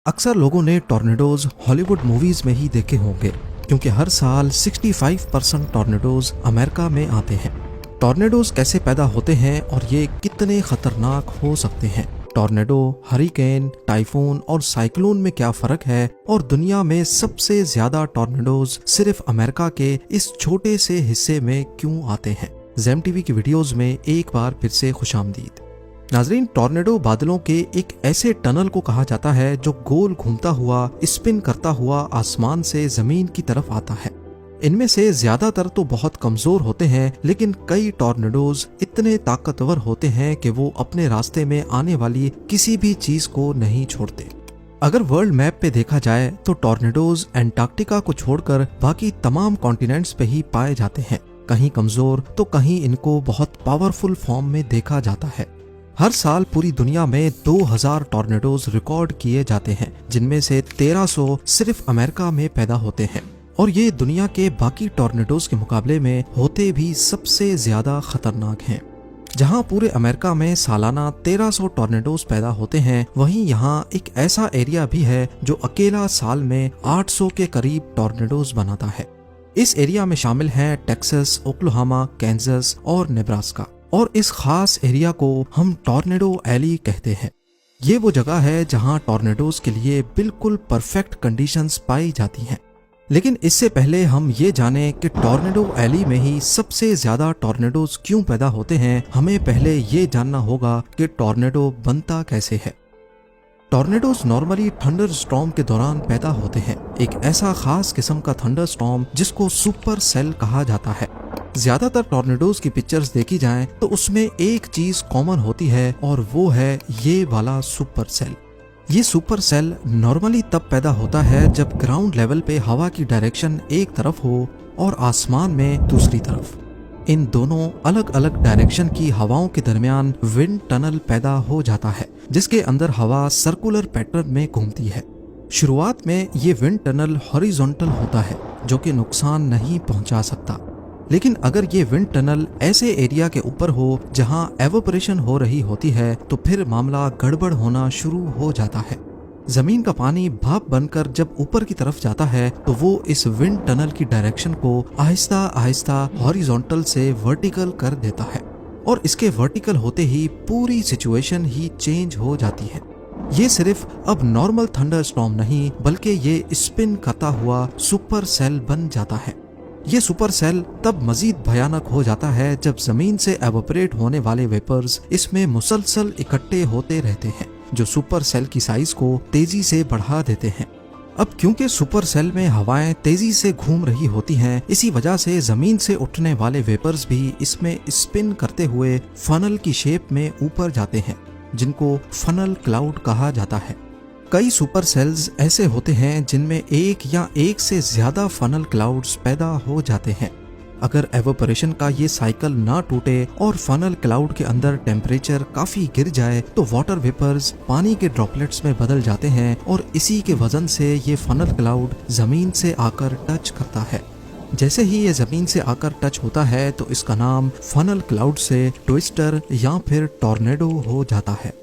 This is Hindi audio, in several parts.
अक्सर लोगों ने टॉर्नेडोज हॉलीवुड मूवीज में ही देखे होंगे क्योंकि हर साल 65% टॉर्नेडोज अमेरिका में आते हैं। टॉर्नेडोज कैसे पैदा होते हैं और ये कितने खतरनाक हो सकते हैं? टॉर्नेडो, हरिकेन, टाइफून और साइक्लोन में क्या फर्क है और दुनिया में सबसे ज्यादा टॉर्नेडोज सिर्फ अमेरिका के इस छोटे से हिस्से में क्यों आते हैं? ज़ेम टीवी की वीडियोस में एक बार फिर से खुशामदीद। नाजरीन, टॉर्नेडो बादलों के एक ऐसे टनल को कहा जाता है जो गोल घूमता हुआ, स्पिन करता हुआ आसमान से जमीन की तरफ आता है। इनमें से ज्यादातर तो बहुत कमजोर होते हैं, लेकिन कई टॉर्नेडोज इतने ताकतवर होते हैं कि वो अपने रास्ते में आने वाली किसी भी चीज को नहीं छोड़ते। अगर वर्ल्ड मैप पे देखा जाए तो टॉर्नेडोज एंटार्क्टिका को छोड़कर बाकी तमाम कॉन्टिनेंट्स पे ही पाए जाते हैं। कहीं कमजोर तो कहीं इनको बहुत पावरफुल फॉर्म में देखा जाता है। हर साल पूरी दुनिया में 2000 टॉर्नेडोज रिकॉर्ड किए जाते हैं, जिनमें से 1300 सिर्फ अमेरिका में पैदा होते हैं और ये दुनिया के बाकी टॉर्नेडोज के मुकाबले में होते भी सबसे ज्यादा खतरनाक हैं। जहां पूरे अमेरिका में सालाना 1300 टॉर्नेडोज पैदा होते हैं, वहीं यहाँ एक ऐसा एरिया भी है जो अकेला साल में 800 के करीब टॉर्नेडोज बनाता है। इस एरिया में शामिल हैं टेक्सास, ओक्लाहोमा, कैंसस और नेब्रास्का। और इस खास एरिया को हम टॉर्नेडो एली कहते हैं। ये वो जगह है जहां टॉर्नेडोज के लिए बिल्कुल परफेक्ट कंडीशंस पाई जाती हैं। लेकिन इससे पहले हम ये जानें कि टॉर्नेडो एली में ही सबसे ज्यादा टॉर्नेडोज क्यों पैदा होते हैं, हमें पहले ये जानना होगा कि टॉर्नेडो बनता कैसे है। टॉर्नेडोज नॉर्मली थंडर स्टॉर्म के दौरान पैदा होते हैं, एक ऐसा खास किस्म का थंडर स्टॉर्म जिसको सुपर सेल कहा जाता है। ज्यादातर टॉर्नेडोज की पिक्चर्स देखी जाएं तो उसमें एक चीज कॉमन होती है और वो है ये वाला सुपर सेल। ये सुपर सेल नॉर्मली तब पैदा होता है जब ग्राउंड लेवल पे हवा की डायरेक्शन एक तरफ हो और आसमान में दूसरी तरफ। इन दोनों अलग अलग डायरेक्शन की हवाओं के दरमियान विंड टनल पैदा हो जाता है, जिसके अंदर हवा सर्कुलर पैटर्न में घूमती है। शुरुआत में ये विंड टनल हॉरिजॉन्टल होता है, जो कि नुकसान नहीं पहुंचा सकता। लेकिन अगर ये विंड टनल ऐसे एरिया के ऊपर हो जहां एवोपरेशन हो रही होती है तो फिर मामला गड़बड़ होना शुरू हो जाता है। जमीन का पानी भाप बनकर जब ऊपर की तरफ जाता है तो वो इस विंड टनल की डायरेक्शन को आहिस्ता आहिस्ता हॉरिजॉन्टल से वर्टिकल कर देता है और इसके वर्टिकल होते ही पूरी सिचुएशन ही चेंज हो जाती है। ये सिर्फ अब नॉर्मल थंडर स्टॉर्म नहीं, बल्कि ये स्पिन करता हुआ सुपर सेल बन जाता है। ये सुपर सेल तब मजीद भयानक हो जाता है जब जमीन से एवोपरेट होने वाले वेपर्स इसमें मुसलसल इकट्ठे होते रहते हैं, जो सुपर सेल की साइज को तेजी से बढ़ा देते हैं। अब क्योंकि सुपर सेल में हवाएं तेजी से घूम रही होती हैं, इसी वजह से जमीन से उठने वाले वेपर्स भी इसमें स्पिन करते हुए फनल की शेप में ऊपर जाते हैं, जिनको फनल क्लाउड कहा जाता है। कई सुपर सेल्स ऐसे होते हैं जिनमें एक या एक से ज्यादा फनल क्लाउड्स पैदा हो जाते हैं। अगर एवोपरेशन का ये साइकिल ना टूटे और फनल क्लाउड के अंदर टेम्परेचर काफी गिर जाए तो वाटर वेपर्स पानी के ड्रॉपलेट्स में बदल जाते हैं और इसी के वजन से ये फनल क्लाउड जमीन से आकर टच करता है। जैसे ही ये जमीन से आकर टच होता है तो इसका नाम फनल क्लाउड से ट्विस्टर या फिर टॉर्नेडो हो जाता है।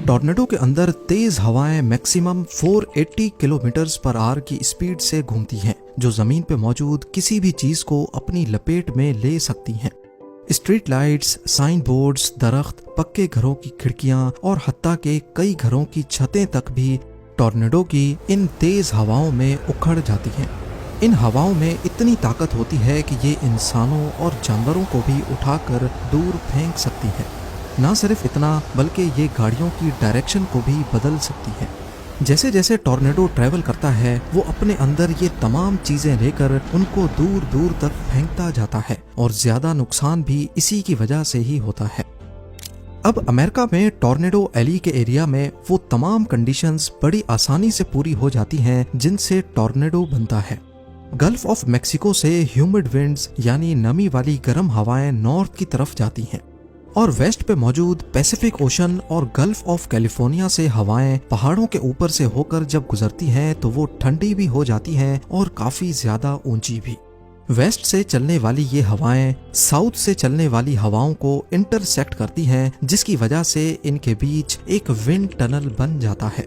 टॉर्नेडो के अंदर तेज हवाएं मैक्सिमम 480 किलोमीटर्स पर आवर की स्पीड से घूमती हैं, जो जमीन पे मौजूद किसी भी चीज को अपनी लपेट में ले सकती हैं। स्ट्रीट लाइट्स, साइन बोर्ड्स, दरख्त, पक्के घरों की खिड़कियां और हत्ता के कई घरों की छतें तक भी टॉर्नेडो की इन तेज हवाओं में उखड़ जाती हैं। इन हवाओं में इतनी ताकत होती है कि ये इंसानों और जानवरों को भी उठाकर दूर फेंक सकती हैं। ना सिर्फ इतना, बल्कि ये गाड़ियों की डायरेक्शन को भी बदल सकती है। जैसे जैसे टॉर्नेडो ट्रैवल करता है, वो अपने अंदर ये तमाम चीजें लेकर उनको दूर दूर तक फेंकता जाता है और ज्यादा नुकसान भी इसी की वजह से ही होता है। अब अमेरिका में टॉर्नेडो एली के एरिया में वो तमाम कंडीशंस बड़ी आसानी से पूरी हो जाती हैं जिनसे टॉर्नेडो बनता है। गल्फ ऑफ मैक्सिको से ह्यूमिड विंड्स यानी नमी वाली गर्म हवाएं नॉर्थ की तरफ जाती हैं और वेस्ट पे मौजूद पैसिफिक ओशन और गल्फ ऑफ कैलिफोर्निया से हवाएं पहाड़ों के ऊपर से होकर जब गुजरती हैं तो वो ठंडी भी हो जाती हैं और काफी ज्यादा ऊंची भी। वेस्ट से चलने वाली ये हवाएं साउथ से चलने वाली हवाओं को इंटरसेक्ट करती हैं, जिसकी वजह से इनके बीच एक विंड टनल बन जाता है।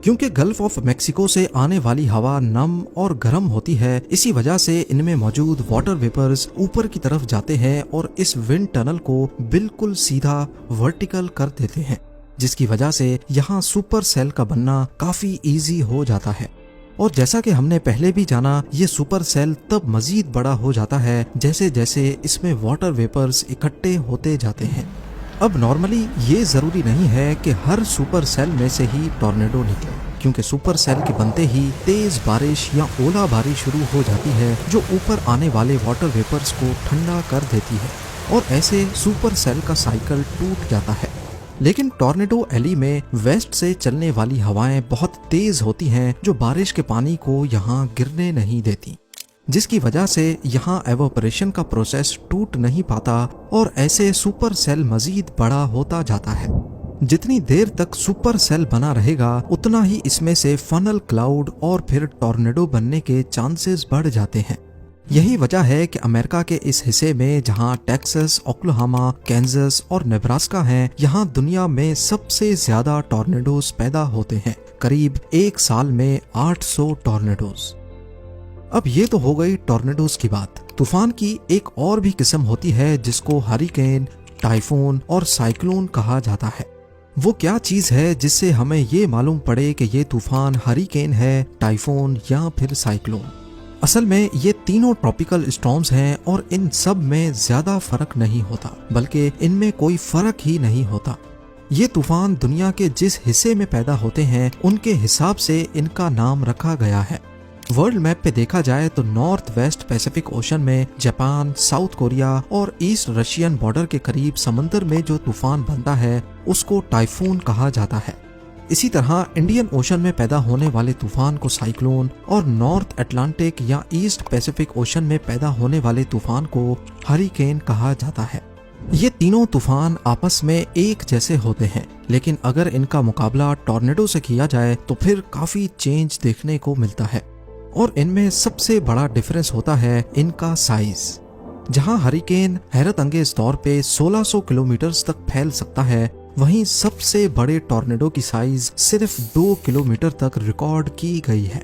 क्योंकि गल्फ ऑफ मेक्सिको से आने वाली हवा नम और गर्म होती है, इसी वजह से इनमें मौजूद वाटर वेपर्स ऊपर की तरफ जाते हैं और इस विंड टनल को बिल्कुल सीधा वर्टिकल कर देते हैं, जिसकी वजह से यहाँ सुपर सेल का बनना काफी इजी हो जाता है। और जैसा कि हमने पहले भी जाना, ये सुपर सेल तब मजीद बड़ा हो जाता है जैसे जैसे इसमें वाटर वेपर्स इकट्ठे होते जाते हैं। अब नॉर्मली ये जरूरी नहीं है कि हर सुपर सेल में से ही टॉर्नेडो निकले, क्योंकि सुपर सेल के बनते ही तेज बारिश या ओला बारिश शुरू हो जाती है, जो ऊपर आने वाले वाटर वेपर्स को ठंडा कर देती है और ऐसे सुपर सेल का साइकिल टूट जाता है। लेकिन टॉर्नेडो एली में वेस्ट से चलने वाली हवाएं बहुत तेज होती हैं, जो बारिश के पानी को यहाँ गिरने नहीं देती, जिसकी वजह से यहाँ एवोपरेशन का प्रोसेस टूट नहीं पाता और ऐसे सुपर सेल मजीद बड़ा होता जाता है। जितनी देर तक सुपर सेल बना रहेगा, उतना ही इसमें से फनल क्लाउड और फिर टॉर्नेडो बनने के चांसेस बढ़ जाते हैं। यही वजह है कि अमेरिका के इस हिस्से में जहां टेक्सास, ओक्लाहोमा, कैंसस और नेब्रास्का हैं, यहां दुनिया में सबसे ज्यादा टॉर्नेडोज पैदा होते हैं, करीब एक साल में 800 टॉर्नेडोज। अब ये तो हो गई टॉर्नेडोज की बात। तूफान की एक और भी किस्म होती है जिसको हरिकेन, टाइफून और साइक्लोन कहा जाता है। वो क्या चीज है जिससे हमें ये मालूम पड़े कि ये तूफान हरिकेन है, टाइफून या फिर साइक्लोन? असल में ये तीनों ट्रॉपिकल स्टॉर्म्स हैं और इन सब में ज्यादा फर्क नहीं होता, बल्कि इनमें कोई फर्क ही नहीं होता। ये तूफान दुनिया के जिस हिस्से में पैदा होते हैं उनके हिसाब से इनका नाम रखा गया है। वर्ल्ड मैप पे देखा जाए तो नॉर्थ वेस्ट पैसिफिक ओशन में जापान, साउथ कोरिया और ईस्ट रशियन बॉर्डर के करीब समंदर में जो तूफान बनता है उसको टाइफून कहा जाता है। इसी तरह इंडियन ओशन में पैदा होने वाले तूफान को साइक्लोन और नॉर्थ अटलांटिक या ईस्ट पैसिफिक ओशन में पैदा होने वाले तूफान को हरिकेन कहा जाता है। ये तीनों तूफान आपस में एक जैसे होते हैं, लेकिन अगर इनका मुकाबला टॉर्नेडो से किया जाए तो फिर काफी चेंज देखने को मिलता है। और इनमें सबसे बड़ा डिफरेंस होता है इनका साइज। जहां हरिकेन हैरत अंगेज तौर पे 1600 किलोमीटर तक फैल सकता है, वहीं सबसे बड़े टॉर्नेडो की साइज सिर्फ 2 किलोमीटर तक रिकॉर्ड की गई है।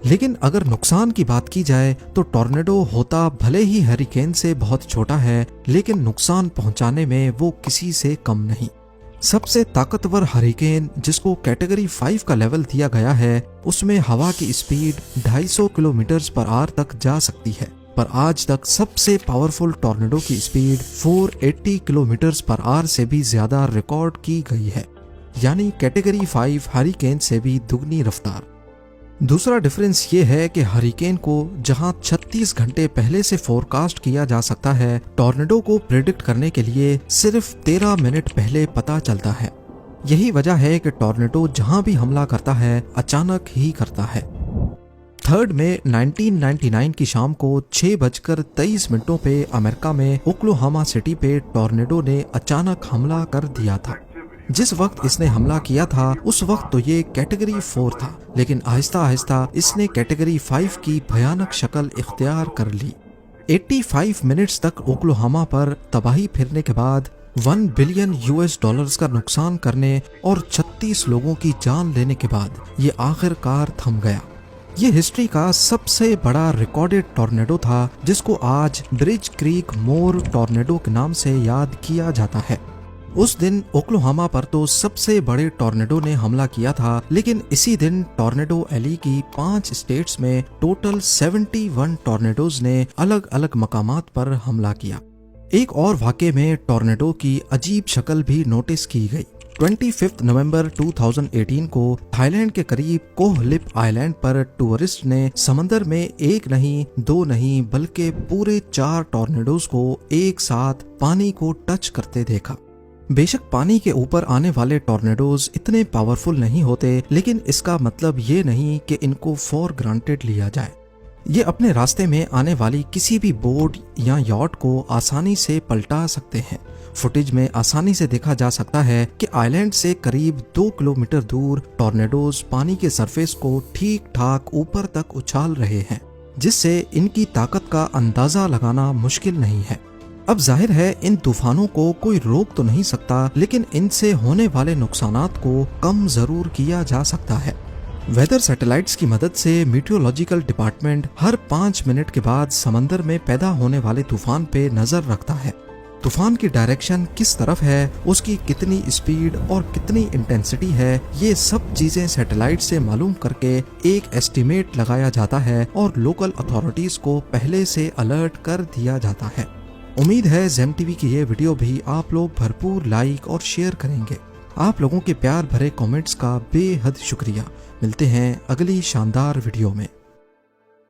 लेकिन अगर नुकसान की बात की जाए तो टॉर्नेडो होता भले ही हरिकेन से बहुत छोटा है, लेकिन नुकसान पहुंचाने में वो किसी से कम नहीं। सबसे ताकतवर हरिकेन, जिसको कैटेगरी 5 का लेवल दिया गया है, उसमें हवा की स्पीड 250 किलोमीटर पर आवर तक जा सकती है, पर आज तक सबसे पावरफुल टॉर्नेडो की स्पीड 480 किलोमीटर पर आवर से भी ज्यादा रिकॉर्ड की गई है, यानी कैटेगरी 5 हरिकेन से भी दुगनी रफ्तार। दूसरा डिफरेंस ये है कि हरिकेन को जहां 36 घंटे पहले से फोरकास्ट किया जा सकता है, टॉर्नेडो को प्रेडिक्ट करने के लिए सिर्फ 13 मिनट पहले पता चलता है। यही वजह है कि टॉर्नेडो जहां भी हमला करता है अचानक ही करता है। 3 मई 1999 की शाम को 6:23 पे अमेरिका में ओक्लाहोमा सिटी पे टॉर्नेडो ने अचानक हमला कर दिया था। जिस वक्त इसने हमला किया था उस वक्त तो ये कैटेगरी 4 था, लेकिन आहिस्ता आहिस्ता इसने कैटेगरी 5 की भयानक शक्ल इख्तियार कर ली। 85 मिनट्स तक ओक्लाहोमा पर तबाही फिरने के बाद $1 बिलियन का नुकसान करने और 36 लोगों की जान लेने के बाद ये आखिरकार थम गया। ये हिस्ट्री का सबसे बड़ा रिकॉर्डेड टॉर्नेडो था, जिसको आज ब्रिज क्रीक मोर टॉर्नेडो के नाम से याद किया जाता है। उस दिन ओक्लाहोमा पर तो सबसे बड़े टॉर्नेडो ने हमला किया था, लेकिन इसी दिन टॉर्नेडो एली की 5 स्टेट्स में टोटल 71 टॉर्नेडोज ने अलग अलग मकामात पर हमला किया। एक और वाक़े में टॉर्नेडो की अजीब शक्ल भी नोटिस की गई। 25 नवंबर 2018 को थाईलैंड के करीब कोह लिप आइलैंड पर टूरिस्ट ने समंदर में एक नहीं, 2 नहीं, बल्कि पूरे 4 टॉर्नेडोज को एक साथ पानी को टच करते देखा। बेशक पानी के ऊपर आने वाले टॉर्नेडोज इतने पावरफुल नहीं होते, लेकिन इसका मतलब ये नहीं कि इनको फॉर ग्रांटेड लिया जाए। ये अपने रास्ते में आने वाली किसी भी बोट या यॉट को आसानी से पलटा सकते हैं। फुटेज में आसानी से देखा जा सकता है कि आइलैंड से करीब 2 किलोमीटर दूर टॉर्नेडोज पानी के सरफेस को ठीक ठाक ऊपर तक उछाल रहे हैं, जिससे इनकी ताकत का अंदाजा लगाना मुश्किल नहीं है। अब जाहिर है इन तूफानों को कोई रोक तो नहीं सकता, लेकिन इनसे होने वाले नुकसानात को कम जरूर किया जा सकता है। वेदर सैटेलाइट्स की मदद से मीटियोलॉजिकल डिपार्टमेंट हर 5 मिनट के बाद समंदर में पैदा होने वाले तूफान पे नजर रखता है। तूफान की डायरेक्शन किस तरफ है, उसकी कितनी स्पीड और कितनी इंटेंसिटी है, ये सब चीजें सैटेलाइट से मालूम करके एक एस्टिमेट लगाया जाता है और लोकल अथॉरिटीज को पहले से अलर्ट कर दिया जाता है। उम्मीद है जेम टीवी की ये वीडियो भी आप लोग भरपूर लाइक और शेयर करेंगे। आप लोगों के प्यार भरे कमेंट्स का बेहद शुक्रिया। मिलते हैं अगली शानदार वीडियो में।